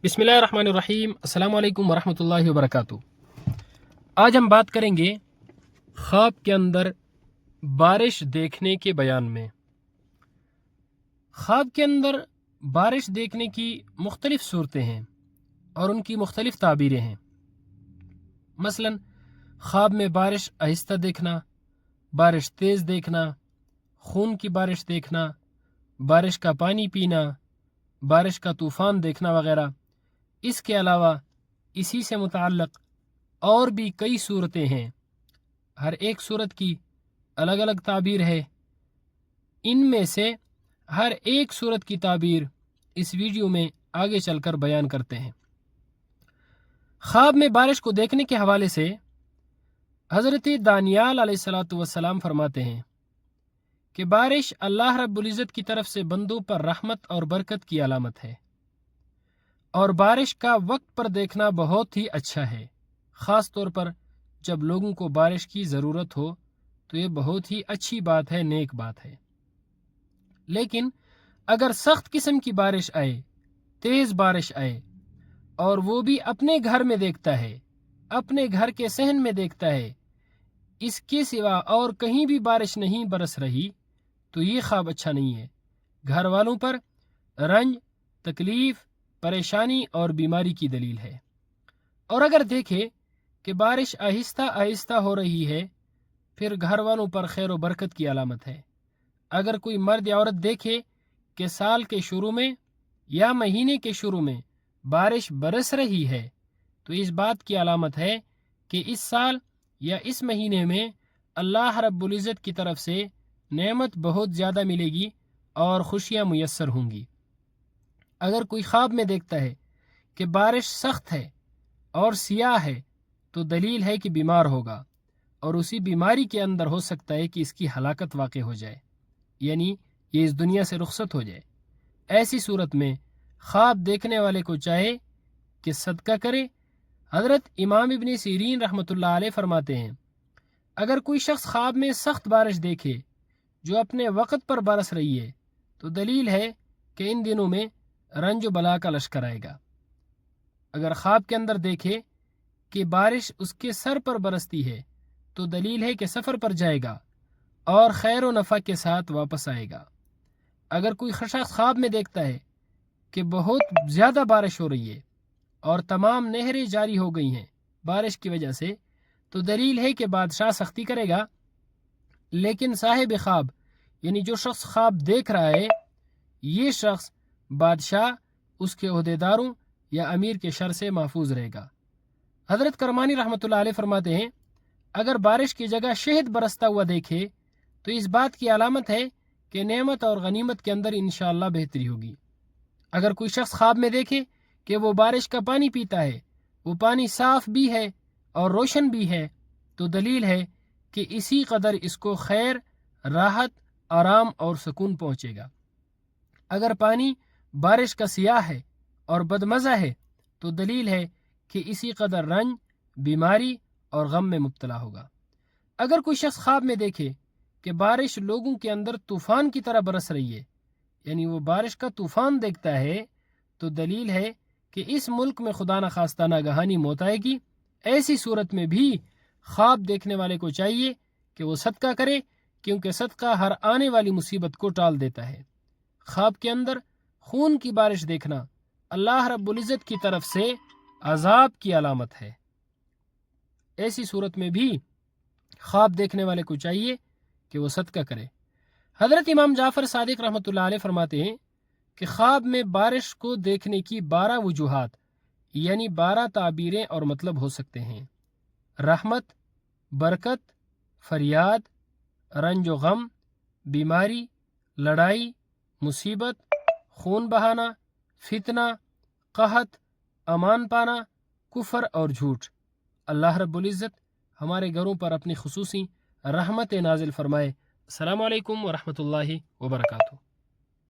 बिस्मिल्लाहिर्रहमानिर्रहीम। अस्सलाम वालेकुम वरहमतुल्लाहि वबरकातुह। आज हम बात करेंगे ख्वाब के अंदर बारिश देखने के बयान में। ख्वाब के अंदर बारिश देखने की मुख्तलिफ सूरतें हैं और उनकी मुख्तलिफ ताबीरें हैं। मसलन ख्वाब में बारिश आहिस्ता देखना, बारिश तेज़ देखना, खून की बारिश देखना, बारिश का पानी पीना, बारिश का तूफ़ान देखना वगैरह। इसके अलावा इसी से मुताल्लिक़ और भी कई सूरतें हैं। हर एक सूरत की अलग अलग ताबीर है। इनमें से हर एक सूरत की ताबीर इस वीडियो में आगे चलकर बयान करते हैं। ख्वाब में बारिश को देखने के हवाले से हज़रत दानियाल अलैहिस्सलातु वस्सलाम फरमाते हैं कि बारिश अल्लाह रब्बुल इज़्ज़त की तरफ से बंदों पर रहमत और बरकत की अलामत है और बारिश का वक्त पर देखना बहुत ही अच्छा है। ख़ास तौर पर जब लोगों को बारिश की ज़रूरत हो तो ये बहुत ही अच्छी बात है, नेक बात है। लेकिन अगर सख्त किस्म की बारिश आए, तेज़ बारिश आए और वो भी अपने घर में देखता है, अपने घर के सहन में देखता है, इसके सिवा और कहीं भी बारिश नहीं बरस रही, तो ये ख्वाब अच्छा नहीं है। घर वालों पर रंज, तकलीफ, परेशानी और बीमारी की दलील है। और अगर देखे कि बारिश आहिस्ता आहिस्ता हो रही है, फिर घर वालों पर खैर व बरकत की अलामत है। अगर कोई मर्द या औरत देखे कि साल के शुरू में या महीने के शुरू में बारिश बरस रही है, तो इस बात की अलामत है कि इस साल या इस महीने में अल्लाह रब्बुल इज़्ज़त की तरफ से नेमत बहुत ज़्यादा मिलेगी और खुशियाँ मुयस्सर होंगी। अगर कोई ख्वाब में देखता है कि बारिश सख्त है और सियाह है, तो दलील है कि बीमार होगा और उसी बीमारी के अंदर हो सकता है कि इसकी हलाकत वाक़ हो जाए, यानी ये इस दुनिया से रुखसत हो जाए। ऐसी सूरत में ख्वाब देखने वाले को चाहे कि सदका करे। हज़रत इमाम इब्न सीरीन रहमतुल्लाह अलैह फरमाते हैं, अगर कोई शख्स ख्वाब में सख्त बारिश देखे जो अपने वक़्त पर बरस रही है, तो दलील है कि इन दिनों में रंज बला का लश्कर आएगा। अगर ख्वाब के अंदर देखे कि बारिश उसके सर पर बरसती है, तो दलील है कि सफ़र पर जाएगा और खैर व नफ़ा के साथ वापस आएगा। अगर कोई शख्स ख्वाब में देखता है कि बहुत ज़्यादा बारिश हो रही है और तमाम नहरें जारी हो गई हैं बारिश की वजह से, तो दलील है कि बादशाह सख्ती करेगा। लेकिन साहिब ख्वाब यानी जो शख्स ख्वाब देख रहा है, ये शख्स बादशाह, उसके ओहदेदारों या अमीर के शर से महफूज रहेगा। हज़रत करमानी रहमतुल्लाह अलैह फरमाते हैं, अगर बारिश की जगह शहद बरसता हुआ देखे तो इस बात की अलामत है कि नेमत और गनीमत के अंदर इंशाअल्लाह बेहतरी होगी। अगर कोई शख्स ख्वाब में देखे कि वो बारिश का पानी पीता है, वो पानी साफ भी है और रोशन भी है, तो दलील है कि इसी कदर इसको खैर, राहत, आराम और सुकून पहुँचेगा। अगर पानी बारिश का सियाह है और बदमज़ा है, तो दलील है कि इसी कदर रंज, बीमारी और गम में मुब्तला होगा। अगर कोई शख्स ख्वाब में देखे कि बारिश लोगों के अंदर तूफ़ान की तरह बरस रही है, यानी वो बारिश का तूफ़ान देखता है, तो दलील है कि इस मुल्क में खुदा न खास्ता नागहानी मौत आएगी। ऐसी सूरत में भी ख्वाब देखने वाले को चाहिए कि वो सदका करे, क्योंकि सदका हर आने वाली मुसीबत को टाल देता है। ख्वाब के अंदर खून की बारिश देखना अल्लाह रब्बुल इज़्ज़त की तरफ से अजाब की अलामत है। ऐसी सूरत में भी ख्वाब देखने वाले को चाहिए कि वो सदका करे। हज़रत इमाम जाफ़र सादिक रहमतुल्लाह अलैह फरमाते हैं कि ख्वाब में बारिश को देखने की 12 वजूहात यानी 12 ताबीरें और मतलब हो सकते हैं। रहमत, बरकत, फरियाद, रंज व गम, बीमारी, लड़ाई, मुसीबत, खून बहाना, फितना, कहत, अमान पाना, कुफर और झूठ। अल्लाह रब्बुल इज़्ज़त हमारे घरों पर अपनी खुसूसी रहमत नाजिल फरमाए। अस्सलामु अलैकुम व रहमतुल्लाहि व बरकातुहू।